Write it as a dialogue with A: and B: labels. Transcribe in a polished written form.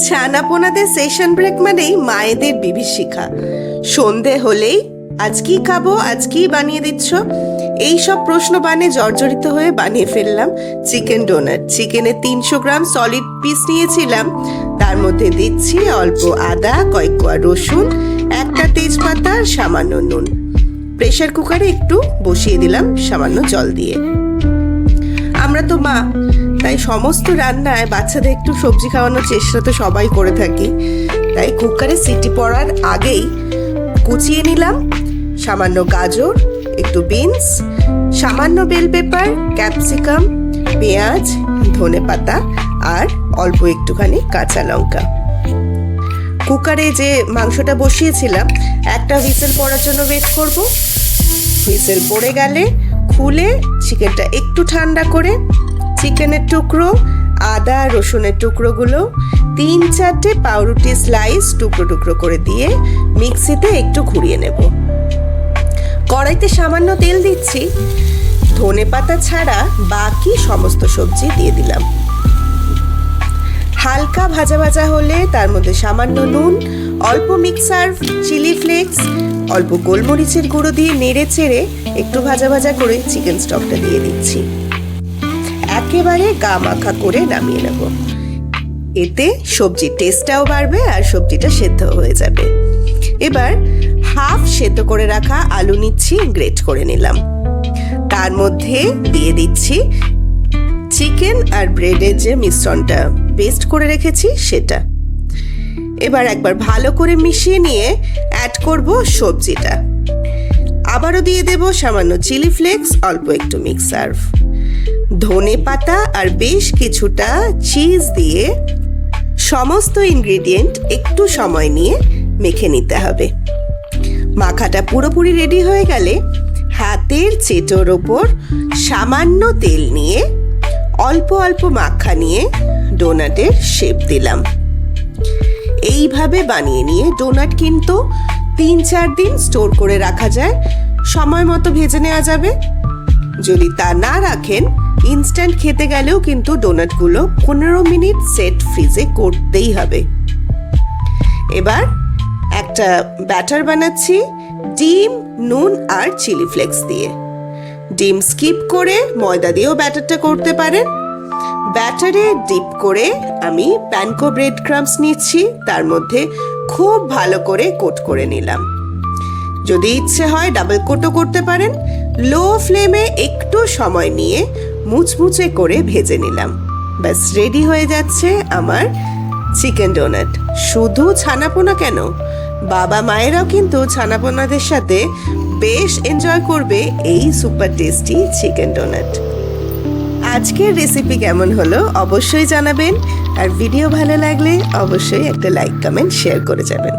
A: ছানাপোনাদের session break মানেই মায়েদের বিভীষিকা। সন্ধে হলেই আজ কি খাবো, আজ কি বানিয়ে দিচ্ছ, এই সব প্রশ্ন বানে জর্জরিত হয়ে বানিয়ে ফেললাম চিকেন ডোনাট। চিকেনের 300 গ্রাম সলিড পিস নিয়েছিলাম, তার মধ্যে দিচ্ছি অল্প আদা, কয়েক কোয়া রসুন, একটা তেজপাতা আর সামান্য নুন। প্রেসার কুকারে একটু বসিয়ে দিলাম সামান্য জল দিয়ে। আমরা তো মা, তাই সমস্ত রান্নায় বাচ্চাদের একটু সবজি খাওয়ানোর চেষ্টা তো সবাই করে থাকি। তাই কুকারে সিটি পড়ার আগেই কুচিয়ে নিলাম সামান্য গাজর, একটু বিনস, সামান্য বেল পেপার, ক্যাপসিকাম, পেঁয়াজ, ধনেপাতা আর অল্প একটুখানি কাঁচা লঙ্কা। কুকারে যে মাংসটা বসিয়েছিলাম একটা হুইসেল পড়ার জন্য ওয়েট করব। হুইসেল পড়ে গেলে খুলে চিকেনটা একটু ঠান্ডা করে চিকেনের টুকরো, আদা রসুনের টুকরোগুলো, 3-4টে পাউরুটি স্লাইস টুকরো টুকরো করে দিয়ে মিক্সিতে একটু ঘুরিয়ে নেব। কড়াইতে সামান্য তেল দিচ্ছি, ধনেপাতা ছাড়া বাকি সমস্ত সবজি দিয়ে দিলাম। হালকা ভাজা ভাজা হলে তার মধ্যে সামান্য নুন, অল্প মিক্সার চিলি ফ্লেক্স, অল্প গোলমরিচের গুঁড়ো দিয়ে নেড়ে চেড়ে একটু ভাজা ভাজা করে চিকেন স্টকটা দিয়ে দিচ্ছি। একেবারে গা মাখা করে নামিয়ে নেব। এতে সবজির টেস্টটাও বাড়বে আর সবজিটা সেদ্ধ হয়ে যাবে। এবার হাফ সেদ্ধ করে রাখা আলু নিচ্ছি, গ্রেট করে নিলাম। তার মধ্যে দিয়ে দিচ্ছি চিকেন আর ব্রেডের যে মিশ্রণটা পেস্ট করে রেখেছি সেটা। এবার একবার ভালো করে মিশিয়ে নিয়ে অ্যাড করব সবজিটা। আবারও দিয়ে দেব সামান্য চিলি ফ্লেক্স, অল্প একটু মিক্সার, ধনেপাতা আর বেশ কিছুটা চিজ দিয়ে সমস্ত ইনগ্রেডিয়েন্ট একটু সময় নিয়ে মেখে নিতে হবে। মাখাটা পুরোপুরি রেডি হয়ে গেলে হাতের চেটোর ওপর সামান্য তেল নিয়ে অল্প অল্প মাখা নিয়ে ডোনাটের শেপ দিলাম। এইভাবে বানিয়ে নিয়ে ডোনাট কিন্তু 3-4 দিন স্টোর করে রাখা যায়, সময় মতো ভেজে নেওয়া যাবে। যদি তা না রাখেন ইনস্ট্যান্ট খেতে গেলেও কিন্তু ডোনাটগুলো 15 মিনিট সেট ফ্রিজে করতেই হবে। এবার একটা ব্যাটার বানাচ্ছি ডিম, নুন আর চিলি ফ্লেক্স দিয়ে। ডিম স্কিপ করে ময়দা দিয়েও ব্যাটারটা করতে পারেন। ব্যাটারে ডিপ করে আমি প্যানকো ব্রেড ক্রাম্বস নিচ্ছি, তার মধ্যে খুব ভালো করে কোট করে নিলাম। যদি ইচ্ছে হয় ডাবল কোটও করতে পারেন। লো ফ্লেমে একটু সময় নিয়ে মুচমুচে করে ভেজে নিলাম। ব্যাস রেডি হয়ে যাচ্ছে আমার চিকেন ডোনাট। শুধু ছানাপোনা কেন, বাবা মায়েরাও কিন্তু ছানাপোনাদের সাথে বেশ এনজয় করবে এই সুপার টেস্টি চিকেন ডোনাট। আজকের রেসিপি কেমন হলো অবশ্যই জানাবেন, আর ভিডিও ভালো লাগলে অবশ্যই একটা লাইক, কমেন্ট, শেয়ার করে যাবেন।